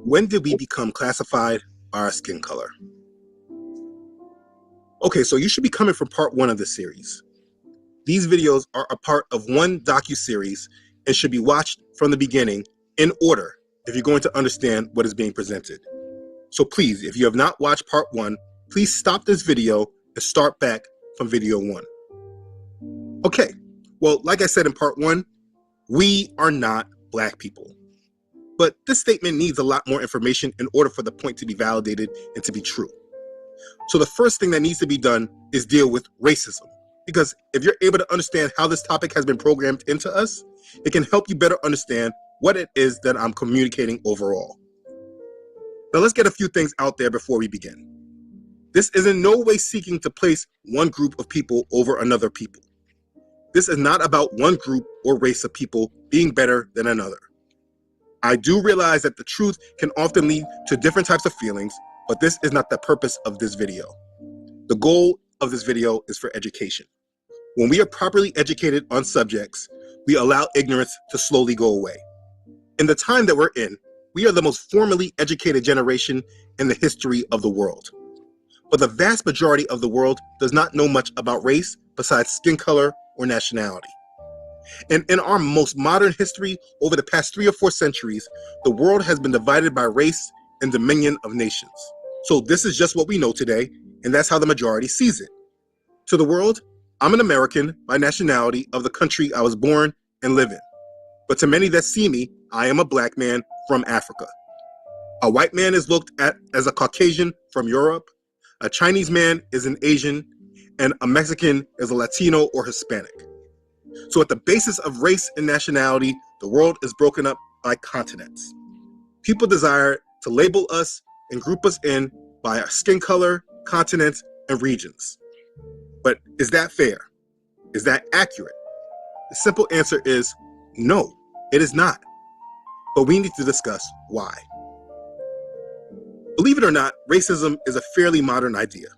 When did we become classified by our skin color? Okay, so you should be coming from part 1 of this series. These videos are a part of one docu-series and should be watched from the beginning in order if you're going to understand what is being presented. So please, if you have not watched part 1, please stop this video and start back from video 1. Okay, well, like I said in part 1, we are not Black people. But this statement needs a lot more information in order for the point to be validated and to be true. So the first thing that needs to be done is deal with racism. Because if you're able to understand how this topic has been programmed into us, it can help you better understand what it is that I'm communicating overall. Now let's get a few things out there before we begin. This is in no way seeking to place one group of people over another people. This is not about one group or race of people being better than another. I do realize that the truth can often lead to different types of feelings, but this is not the purpose of this video. The goal of this video is for education. When we are properly educated on subjects, we allow ignorance to slowly go away. In the time that we're in, we are the most formally educated generation in the history of the world. But the vast majority of the world does not know much about race besides skin color or nationality. And in our most modern history, over the past 3 or 4 centuries, the world has been divided by race and dominion of nations. So this is just what we know today, and that's how the majority sees it. To the world, I'm an American by nationality of the country I was born and live in. But to many that see me, I am a Black man from Africa. A white man is looked at as a Caucasian from Europe, a Chinese man is an Asian, and a Mexican is a Latino or Hispanic. So at the basis of race and nationality, the world is broken up by continents. People desire to label us and group us in by our skin color, continents, and regions. But is that fair? Is that accurate? The simple answer is no, it is not. But we need to discuss why. Believe it or not, racism is a fairly modern idea.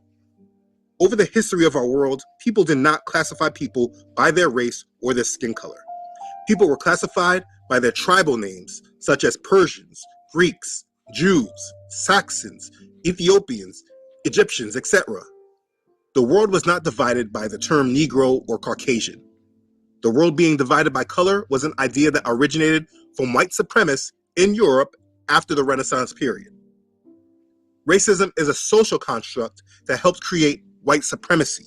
Over the history of our world, people did not classify people by their race or their skin color. People were classified by their tribal names, such as Persians, Greeks, Jews, Saxons, Ethiopians, Egyptians, etc. The world was not divided by the term Negro or Caucasian. The world being divided by color was an idea that originated from white supremacists in Europe after the Renaissance period. Racism is a social construct that helps create white supremacy.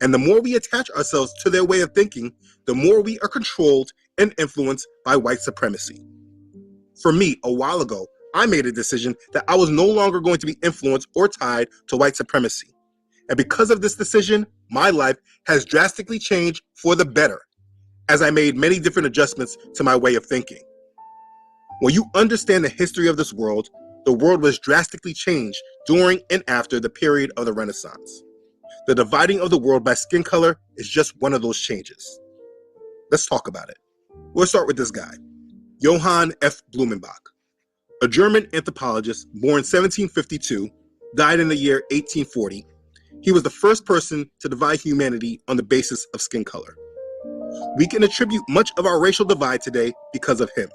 And the more we attach ourselves to their way of thinking, the more we are controlled and influenced by white supremacy. For me, a while ago, I made a decision that I was no longer going to be influenced or tied to white supremacy. And because of this decision, my life has drastically changed for the better, as I made many different adjustments to my way of thinking. When you understand the history of this world, the world was drastically changed during and after the period of the Renaissance. The dividing of the world by skin color is just one of those changes. Let's talk about it. We'll start with this guy, Johann F. Blumenbach, a German anthropologist born 1752, died in the year 1840. He was the first person to divide humanity on the basis of skin color. We can attribute much of our racial divide today because of him.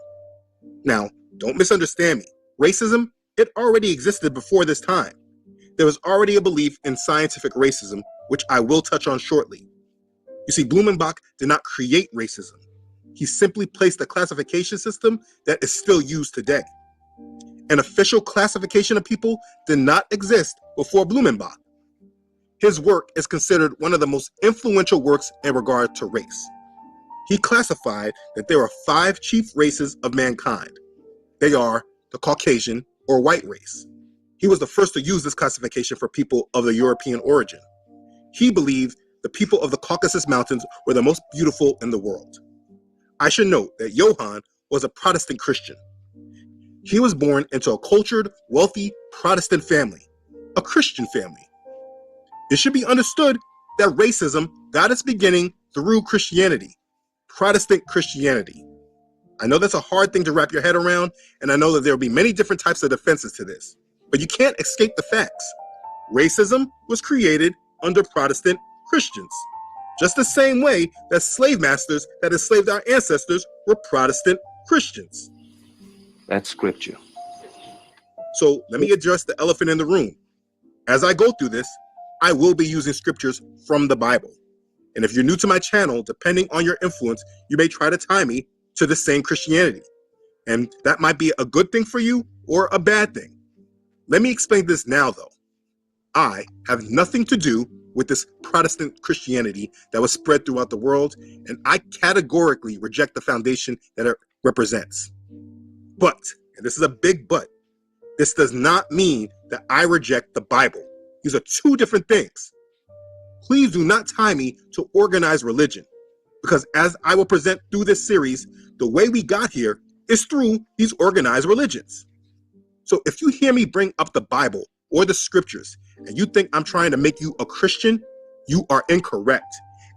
Now, don't misunderstand me. Racism, it already existed before this time. There was already a belief in scientific racism, which I will touch on shortly. You see, Blumenbach did not create racism. He simply placed a classification system that is still used today. An official classification of people did not exist before Blumenbach. His work is considered one of the most influential works in regard to race. He classified that there are 5 chief races of mankind. They are the Caucasian or white race. He was the first to use this classification for people of the European origin. He believed the people of the Caucasus Mountains were the most beautiful in the world. I should note that Johann was a Protestant Christian. He was born into a cultured, wealthy Protestant family, a Christian family. It should be understood that racism got its beginning through Christianity, Protestant Christianity. I know that's a hard thing to wrap your head around, and I know that there will be many different types of defenses to this, but you can't escape the facts. Racism was created under Protestant Christians, just the same way that slave masters that enslaved our ancestors were Protestant Christians. That's scripture. So let me address the elephant in the room. As I go through this, I will be using scriptures from the Bible. And if you're new to my channel, depending on your influence, you may try to tie me to the same Christianity. And that might be a good thing for you or a bad thing. Let me explain this now, though. I have nothing to do with this Protestant Christianity that was spread throughout the world, and I categorically reject the foundation that it represents. But, and this is a big but, this does not mean that I reject the Bible. These are two different things. Please do not tie me to organized religion, because as I will present through this series, the way we got here is through these organized religions. So if you hear me bring up the Bible or the scriptures and you think I'm trying to make you a Christian, you are incorrect.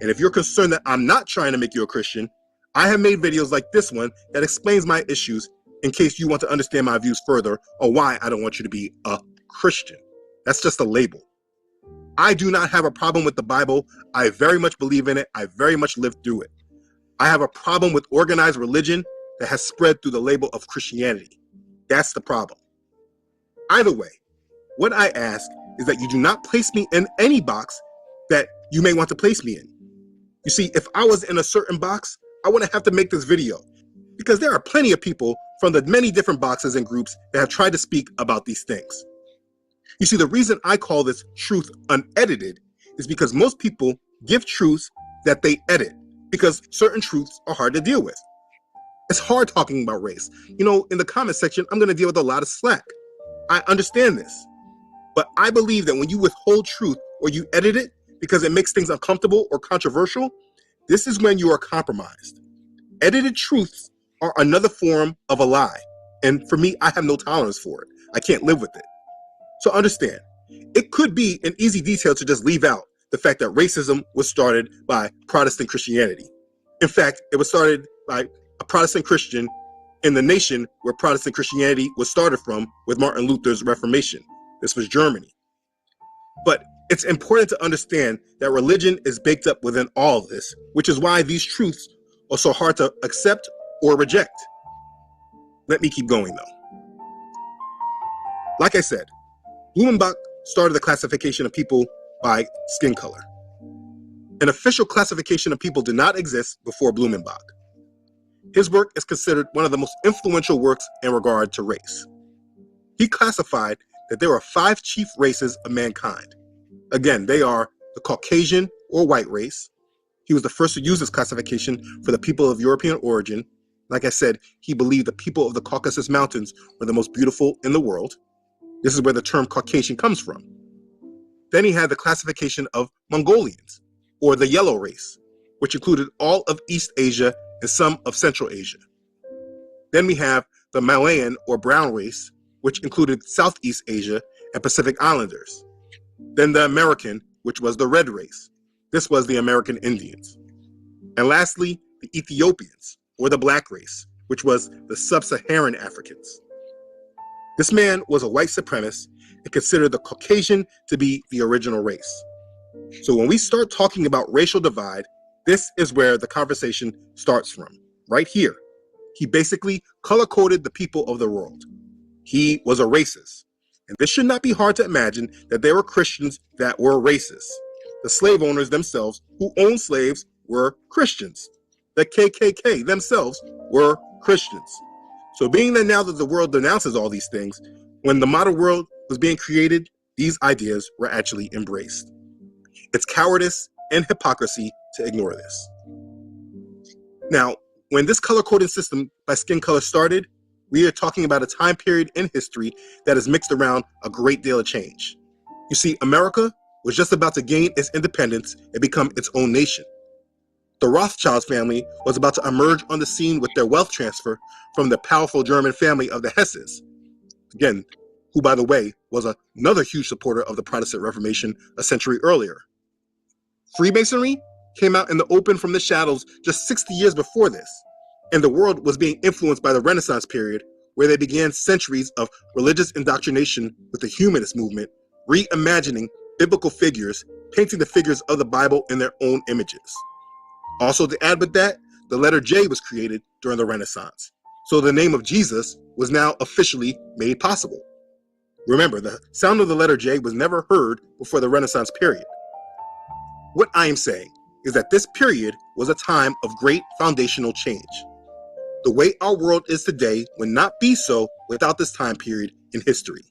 And if you're concerned that I'm not trying to make you a Christian, I have made videos like this one that explains my issues in case you want to understand my views further or why I don't want you to be a Christian. That's just a label. I do not have a problem with the Bible. I very much believe in it. I very much lived through it. I have a problem with organized religion that has spread through the label of Christianity. That's the problem. Either way, what I ask is that you do not place me in any box that you may want to place me in. You see, if I was in a certain box, I wouldn't have to make this video, because there are plenty of people from the many different boxes and groups that have tried to speak about these things. You see, the reason I call this truth unedited is because most people give truths that they edit, because certain truths are hard to deal with. It's hard talking about race. You know, in the comment section, I'm going to deal with a lot of slack. I understand this. But I believe that when you withhold truth or you edit it because it makes things uncomfortable or controversial, this is when you are compromised. Edited truths are another form of a lie. And for me, I have no tolerance for it. I can't live with it. So understand, it could be an easy detail to just leave out the fact that racism was started by Protestant Christianity. In fact, it was started by a Protestant Christian in the nation where Protestant Christianity was started from, with Martin Luther's Reformation. This was Germany. But it's important to understand that religion is baked up within all of this, which is why these truths are so hard to accept or reject. Let me keep going though. Like I said, Blumenbach started the classification of people by skin color. An official classification of people did not exist before Blumenbach. His work is considered one of the most influential works in regard to race. He classified that there are 5 chief races of mankind. Again, they are the Caucasian or white race. He was the first to use this classification for the people of European origin. Like I said, he believed the people of the Caucasus Mountains were the most beautiful in the world. This is where the term Caucasian comes from. Then he had the classification of Mongolians, or the yellow race, which included all of East Asia and some of Central Asia. Then we have the Malayan or brown race, which included Southeast Asia and Pacific Islanders. Then the American, which was the red race. This was the American Indians. And lastly, the Ethiopians, or the black race, which was the sub-Saharan Africans. This man was a white supremacist and considered the Caucasian to be the original race. So when we start talking about racial divide, this is where the conversation starts from, right here. He basically color-coded the people of the world. He was a racist. And this should not be hard to imagine that there were Christians that were racist. The slave owners themselves who owned slaves were Christians. The KKK themselves were Christians. So being that now that the world denounces all these things, when the modern world was being created, these ideas were actually embraced. It's cowardice and hypocrisy to ignore this. Now, when this color coding system by skin color started, we are talking about a time period in history that has mixed around a great deal of change. You see, America was just about to gain its independence and become its own nation. The Rothschild family was about to emerge on the scene with their wealth transfer from the powerful German family of the Hesses. Again, who, by the way, was another huge supporter of the Protestant Reformation a century earlier. Freemasonry came out in the open from the shadows just 60 years before this, and the world was being influenced by the Renaissance period, where they began centuries of religious indoctrination with the humanist movement, reimagining biblical figures, painting the figures of the Bible in their own images. Also to add with that, the letter J was created during the Renaissance, so the name of Jesus was now officially made possible. Remember, the sound of the letter J was never heard before the Renaissance period. What I am saying is that this period was a time of great foundational change. The way our world is today would not be so without this time period in history.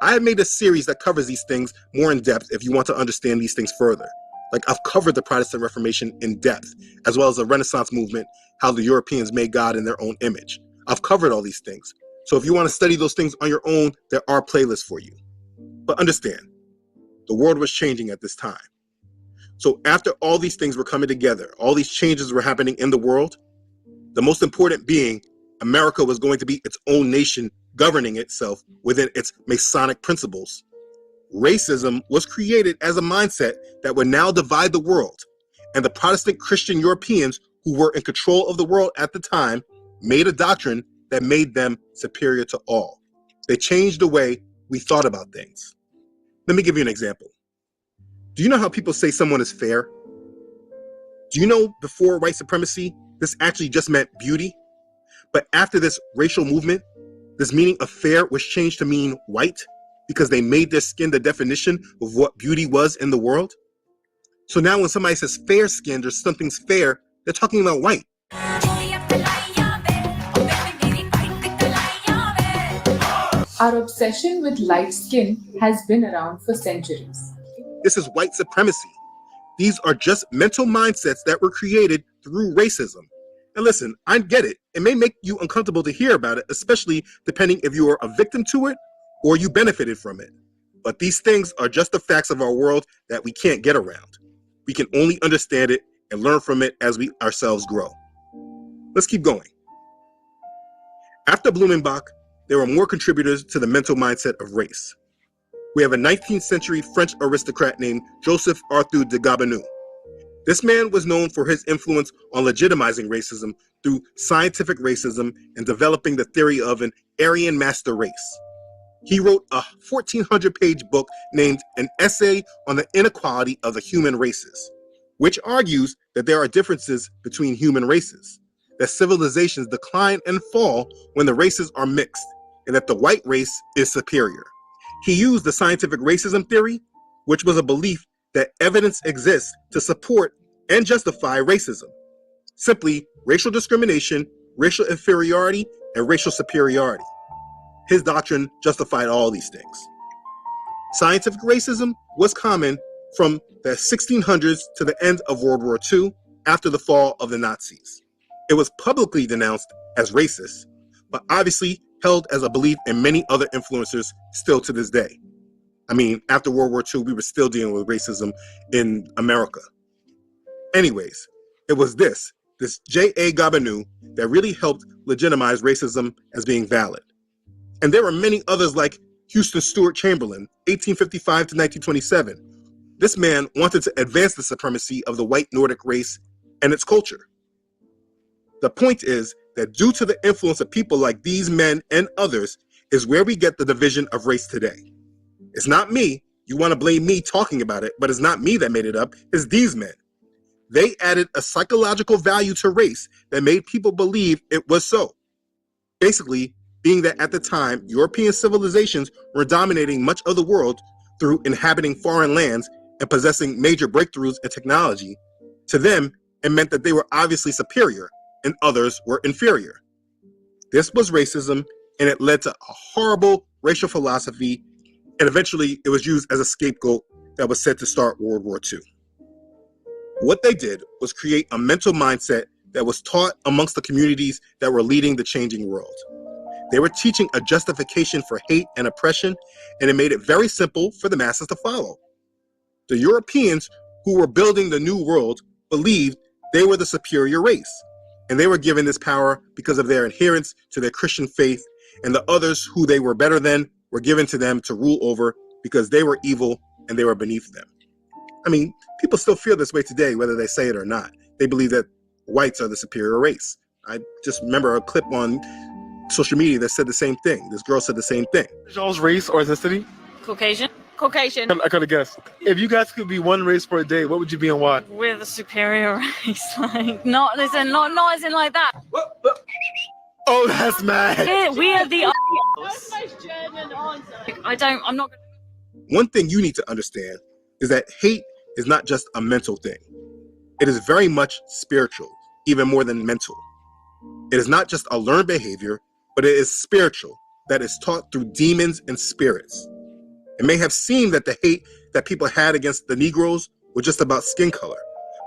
I have made a series that covers these things more in depth if you want to understand these things further. Like, I've covered the Protestant Reformation in depth, as well as the Renaissance movement, how the Europeans made God in their own image. I've covered all these things. So if you want to study those things on your own, there are playlists for you. But understand, the world was changing at this time. So after all these things were coming together, all these changes were happening in the world, the most important being America was going to be its own nation governing itself within its Masonic principles. Racism was created as a mindset that would now divide the world, and the Protestant Christian Europeans who were in control of the world at the time made a doctrine that made them superior to all. They changed the way we thought about things. Let me give you an example. Do you know how people say someone is fair? Do you know before white supremacy, this actually just meant beauty? But after this racial movement, this meaning of fair was changed to mean white because they made their skin the definition of what beauty was in the world. So now when somebody says fair-skinned or something's fair, they're talking about white. Our obsession with light skin has been around for centuries. This is white supremacy. These are just mental mindsets that were created through racism. And listen, I get it. It may make you uncomfortable to hear about it, especially depending if you are a victim to it or you benefited from it. But these things are just the facts of our world that we can't get around. We can only understand it and learn from it as we ourselves grow. Let's keep going. After Blumenbach, there were more contributors to the mental mindset of race. We have a 19th century French aristocrat named Joseph Arthur de Gobineau. This man was known for his influence on legitimizing racism through scientific racism and developing the theory of an Aryan master race. He wrote a 1,400-page book named An Essay on the Inequality of the Human Races, which argues that there are differences between human races, that civilizations decline and fall when the races are mixed, and that the white race is superior. He used the scientific racism theory, which was a belief that evidence exists to support and justify racism. Simply, racial discrimination, racial inferiority, and racial superiority. His doctrine justified all these things. Scientific racism was common from the 1600s to the end of World War II after the fall of the Nazis. It was publicly denounced as racist, but obviously held as a belief in many other influencers still to this day. I mean, after World War II, we were still dealing with racism in America. Anyways, it was this J.A. Gobineau, that really helped legitimize racism as being valid. And there were many others like Houston Stewart Chamberlain, 1855 to 1927. This man wanted to advance the supremacy of the white Nordic race and its culture. The point is that due to the influence of people like these men and others is where we get the division of race today. It's not me. You want to blame me talking about it, but it's not me that made it up. It's these men. They added a psychological value to race that made people believe it was so. Basically, being that at the time, European civilizations were dominating much of the world through inhabiting foreign lands and possessing major breakthroughs in technology, to them, it meant that they were obviously superior and others were inferior. This was racism, and it led to a horrible racial philosophy, and eventually it was used as a scapegoat that was said to start World War II. What they did was create a mental mindset that was taught amongst the communities that were leading the changing world. They were teaching a justification for hate and oppression, and it made it very simple for the masses to follow. The Europeans who were building the new world believed they were the superior race, and they were given this power because of their adherence to their Christian faith, and the others who they were better than were given to them to rule over because they were evil and they were beneath them. I mean, people still feel this way today, whether they say it or not. They believe that whites are the superior race. I just remember a clip on social media that said the same thing. This girl said the same thing. Y'all's race or ethnicity? Caucasian. Caucasian. I could have guessed. If you guys could be one race for a day, what would you be and why? We're the superior race. Like, not as in like that. Oh, that's mad. We are the I'm not. One thing you need to understand is that hate is not just a mental thing. It is very much spiritual, even more than mental. It is not just a learned behavior, but it is spiritual, that is taught through demons and spirits. It may have seemed that the hate that people had against the Negroes was just about skin color.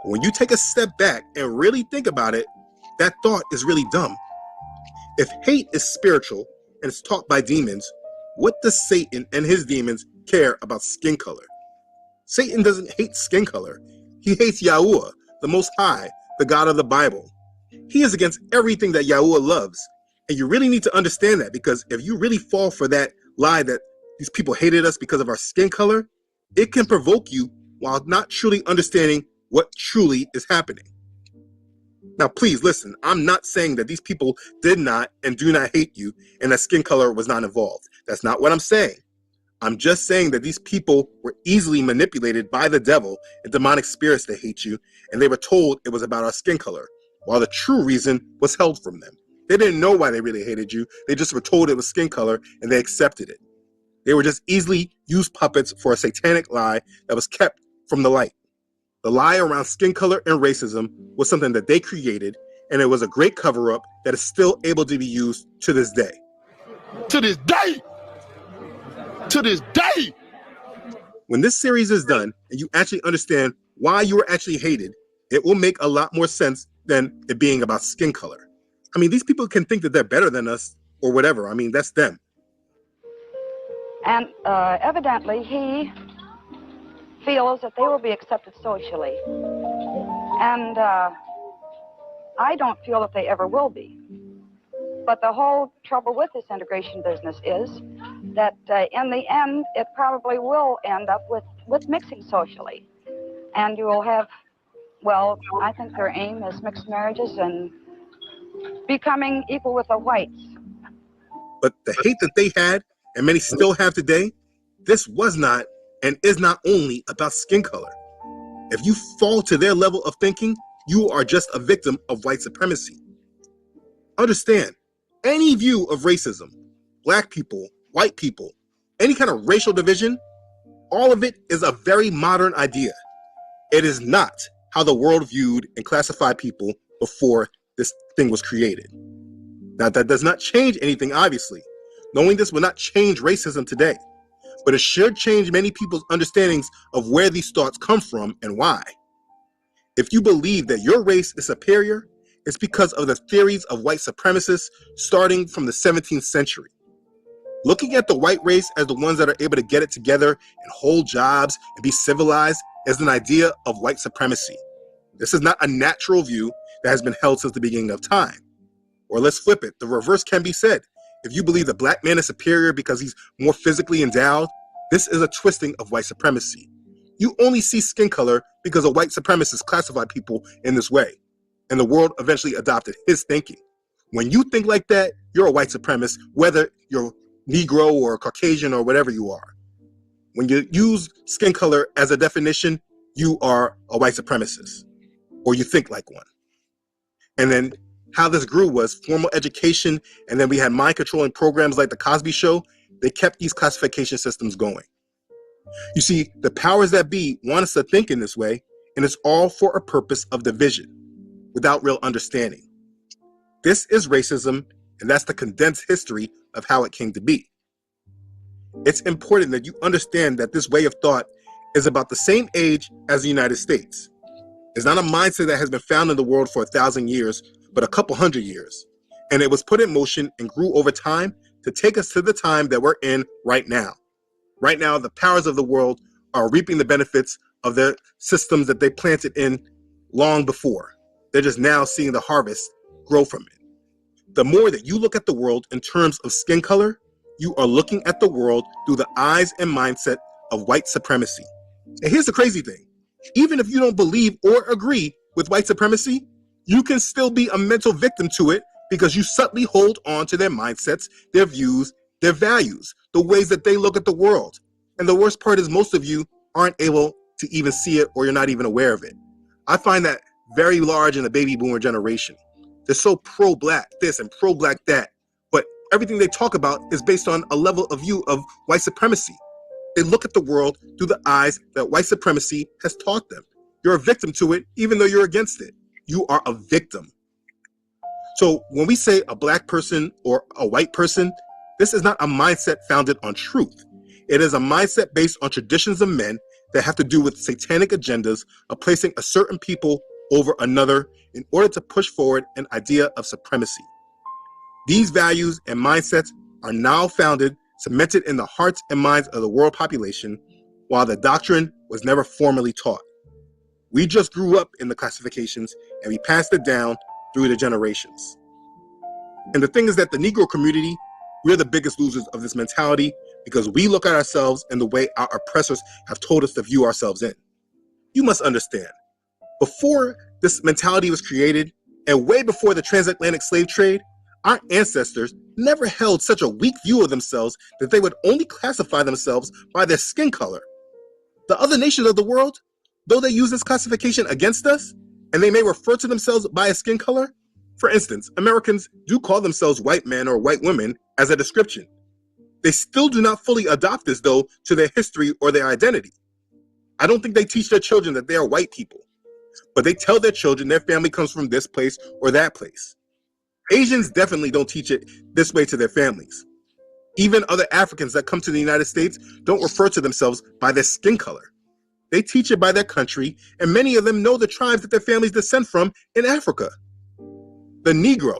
But when you take a step back and really think about it, that thought is really dumb. If hate is spiritual and it's taught by demons, what does Satan and his demons care about skin color? Satan doesn't hate skin color. He hates Yahuwah, the Most High, the God of the Bible. He is against everything that Yahuwah loves. And you really need to understand that, because if you really fall for that lie that these people hated us because of our skin color, it can provoke you while not truly understanding what truly is happening. Now, please listen, I'm not saying that these people did not and do not hate you and that skin color was not involved. That's not what I'm saying. I'm just saying that these people were easily manipulated by the devil and demonic spirits to hate you, and they were told it was about our skin color, while the true reason was held from them. They didn't know why they really hated you. They just were told it was skin color, and they accepted it. They were just easily used puppets for a satanic lie that was kept from the light. The lie around skin color and racism was something that they created, and it was a great cover-up that is still able to be used to this day. To this day! To this day! When this series is done and you actually understand why you were actually hated, it will make a lot more sense than it being about skin color. I mean, these people can think that they're better than us or whatever. I mean, that's them. And evidently he feels that they will be accepted socially. And I don't feel that they ever will be. But the whole trouble with this integration business is that in the end, it probably will end up with mixing socially. And you will have, well, I think their aim is mixed marriages and becoming equal with the whites. But the hate that they had, and many still have today, this was not and is not only about skin color. If you fall to their level of thinking, you are just a victim of white supremacy. Understand, any view of racism, black people, white people, any kind of racial division, all of it is a very modern idea. It is not how the world viewed and classified people before this thing was created. Now, that does not change anything, obviously. Knowing this will not change racism today, but it should change many people's understandings of where these thoughts come from and why. If you believe that your race is superior, it's because of the theories of white supremacists starting from the 17th century. Looking at the white race as the ones that are able to get it together and hold jobs and be civilized is an idea of white supremacy. This is not a natural view that has been held since the beginning of time. Or let's flip it, the reverse can be said. If you believe the black man is superior because he's more physically endowed, this is a twisting of white supremacy. You only see skin color because a white supremacist classified people in this way, and the world eventually adopted his thinking. When you think like that, you're a white supremacist, whether you're Negro or Caucasian or whatever you are. When you use skin color as a definition, you are a white supremacist, or you think like one. And then how this grew was formal education, and then we had mind controlling programs like the Cosby Show. They kept these classification systems going. You see, the powers that be want us to think in this way, and it's all for a purpose of division, without real understanding. This is racism, and that's the condensed history of how it came to be. It's important that you understand that this way of thought is about the same age as the United States. It's not a mindset that has been found in the world for 1,000 years, but a couple hundred years. And it was put in motion and grew over time to take us to the time that we're in right now. Right now, the powers of the world are reaping the benefits of their systems that they planted in long before. They're just now seeing the harvest grow from it. The more that you look at the world in terms of skin color, you are looking at the world through the eyes and mindset of white supremacy. And here's the crazy thing. Even if you don't believe or agree with white supremacy, you can still be a mental victim to it because you subtly hold on to their mindsets, their views, their values, the ways that they look at the world. And the worst part is most of you aren't able to even see it, or you're not even aware of it. I find that very large in the baby boomer generation. They're so pro-black this and pro-black that, but everything they talk about is based on a level of view of white supremacy. They look at the world through the eyes that white supremacy has taught them. You're a victim to it, even though you're against it. You are a victim. So when we say a black person or a white person, this is not a mindset founded on truth. It is a mindset based on traditions of men that have to do with satanic agendas of placing a certain people over another in order to push forward an idea of supremacy. These values and mindsets are now founded, cemented in the hearts and minds of the world population, while the doctrine was never formally taught. We just grew up in the classifications and we passed it down through the generations. And the thing is that the Negro community, we're the biggest losers of this mentality because we look at ourselves in the way our oppressors have told us to view ourselves in. You must understand, before this mentality was created and way before the transatlantic slave trade, our ancestors never held such a weak view of themselves that they would only classify themselves by their skin color. The other nations of the world, though they use this classification against us, and they may refer to themselves by a skin color, for instance, Americans do call themselves white men or white women as a description. They still do not fully adopt this, though, to their history or their identity. I don't think they teach their children that they are white people, but they tell their children their family comes from this place or that place. Asians definitely don't teach it this way to their families. Even other Africans that come to the United States don't refer to themselves by their skin color. They teach it by their country, and many of them know the tribes that their families descend from in Africa. The Negro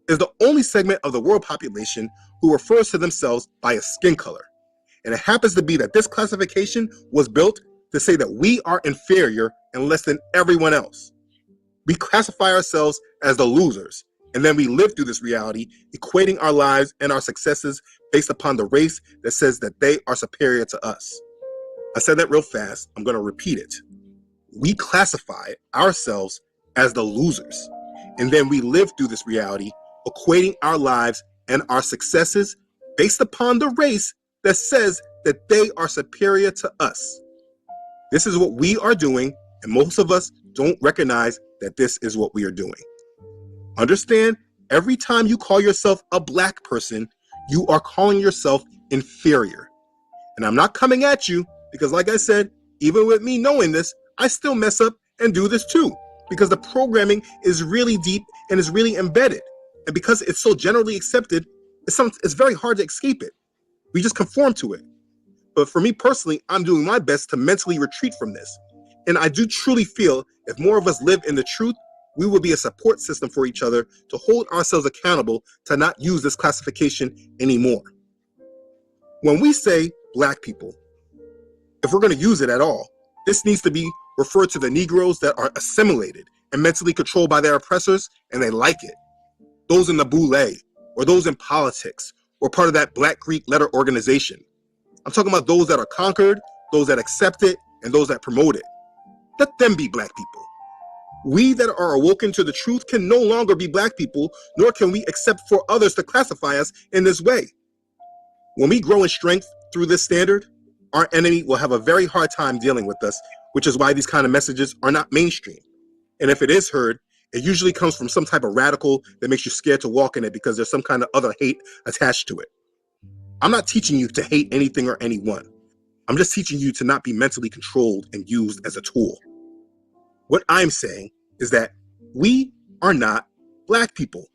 is the only segment of the world population who refers to themselves by a skin color. And it happens to be that this classification was built to say that we are inferior and less than everyone else. We classify ourselves as the losers, and then we live through this reality, equating our lives and our successes based upon the race that says that they are superior to us. I said that real fast. I'm going to repeat it. We classify ourselves as the losers, and then we live through this reality, equating our lives and our successes based upon the race that says that they are superior to us. This is what we are doing, and most of us don't recognize that this is what we are doing. Understand, every time you call yourself a black person, you are calling yourself inferior. And I'm not coming at you because, like I said, even with me knowing this, I still mess up and do this too, because the programming is really deep and is really embedded. And because it's so generally accepted, it's very hard to escape it. We just conform to it. But for me personally, I'm doing my best to mentally retreat from this. And I do truly feel if more of us live in the truth, we will be a support system for each other to hold ourselves accountable to not use this classification anymore. When we say black people, if we're going to use it at all, this needs to be referred to the Negroes that are assimilated and mentally controlled by their oppressors, and they like it. Those in the boule, or those in politics, or part of that Black Greek letter organization. I'm talking about those that are conquered, those that accept it, and those that promote it. Let them be black people. We that are awoken to the truth can no longer be black people, nor can we accept for others to classify us in this way. When we grow in strength through this standard, our enemy will have a very hard time dealing with us, which is why these kind of messages are not mainstream. And if it is heard, it usually comes from some type of radical that makes you scared to walk in it because there's some kind of other hate attached to it. I'm not teaching you to hate anything or anyone. I'm just teaching you to not be mentally controlled and used as a tool. What I'm saying is that we are not black people.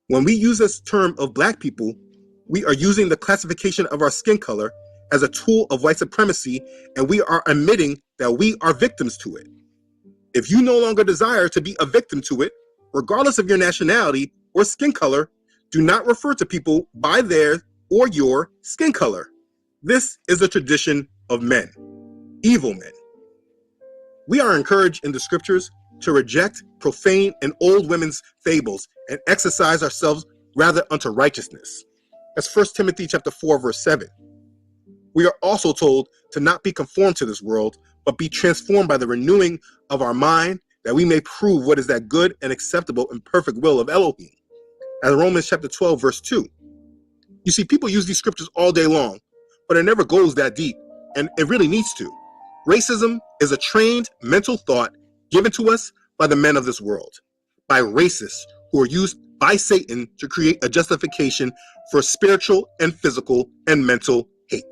When we use this term of black people, we are using the classification of our skin color as a tool of white supremacy, and we are admitting that we are victims to it. If you no longer desire to be a victim to it, regardless of your nationality or skin color, do not refer to people by their or your skin color. This is a tradition of men, evil men. We are encouraged in the scriptures to reject profane and old women's fables and exercise ourselves rather unto righteousness. That's 1 Timothy chapter 4, verse 7. We are also told to not be conformed to this world, but be transformed by the renewing of our mind, that we may prove what is that good and acceptable and perfect will of Elohim. As Romans chapter 12, verse 2. You see, people use these scriptures all day long, but it never goes that deep, and it really needs to. Racism is a trained mental thought given to us by the men of this world, by racists who are used by Satan to create a justification for spiritual and physical and mental hate.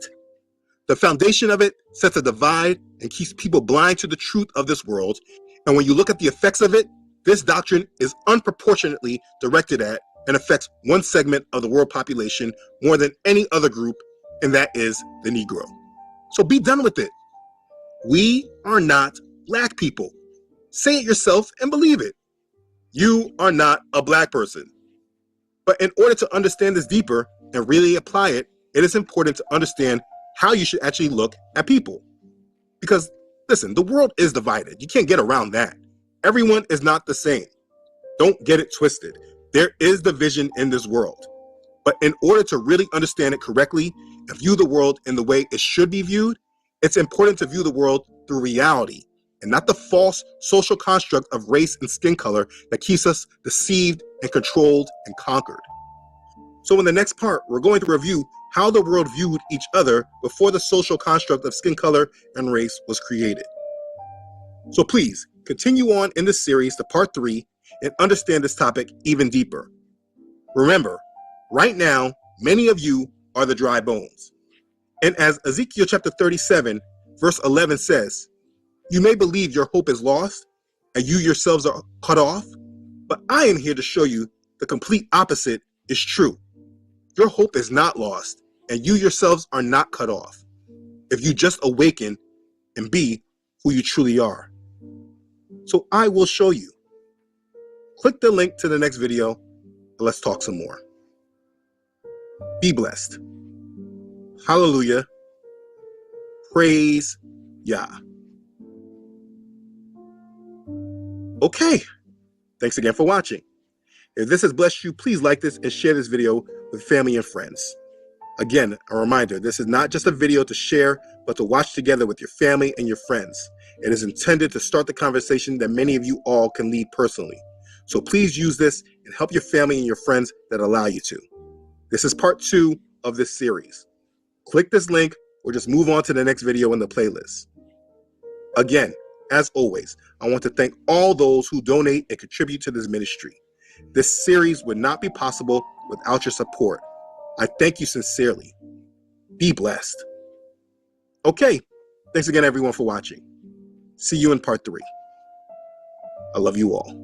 The foundation of it sets a divide and keeps people blind to the truth of this world. And when you look at the effects of it, this doctrine is unproportionately directed at and affects one segment of the world population more than any other group, and that is the Negro. So be done with it. We are not black people. Say it yourself and believe it. You are not a black person. But in order to understand this deeper and really apply it, it is important to understand how you should actually look at people. Because, listen, the world is divided. You can't get around that. Everyone is not the same. Don't get it twisted. There is division in this world. But in order to really understand it correctly and view the world in the way it should be viewed, it's important to view the world through reality and not the false social construct of race and skin color that keeps us deceived and controlled and conquered. So in the next part, we're going to review how the world viewed each other before the social construct of skin color and race was created. So please, continue on in this series to part 3 and understand this topic even deeper. Remember, right now, many of you are the dry bones. And as Ezekiel chapter 37, verse 11 says, you may believe your hope is lost and you yourselves are cut off, but I am here to show you the complete opposite is true. Your hope is not lost and you yourselves are not cut off if you just awaken and be who you truly are. So I will show you. Click the link to the next video and let's talk some more. Be blessed. Hallelujah. Praise Yah. Okay, thanks again for watching. If this has blessed you, please like this and share this video with family and friends. Again, a reminder, this is not just a video to share, but to watch together with your family and your friends. It is intended to start the conversation that many of you all can lead personally. So please use this and help your family and your friends that allow you to. This is part 2 of this series. Click this link or just move on to the next video in the playlist. Again, as always, I want to thank all those who donate and contribute to this ministry. This series would not be possible without your support. I thank you sincerely. Be blessed. Okay, thanks again everyone for watching. See you in part 3. I love you all.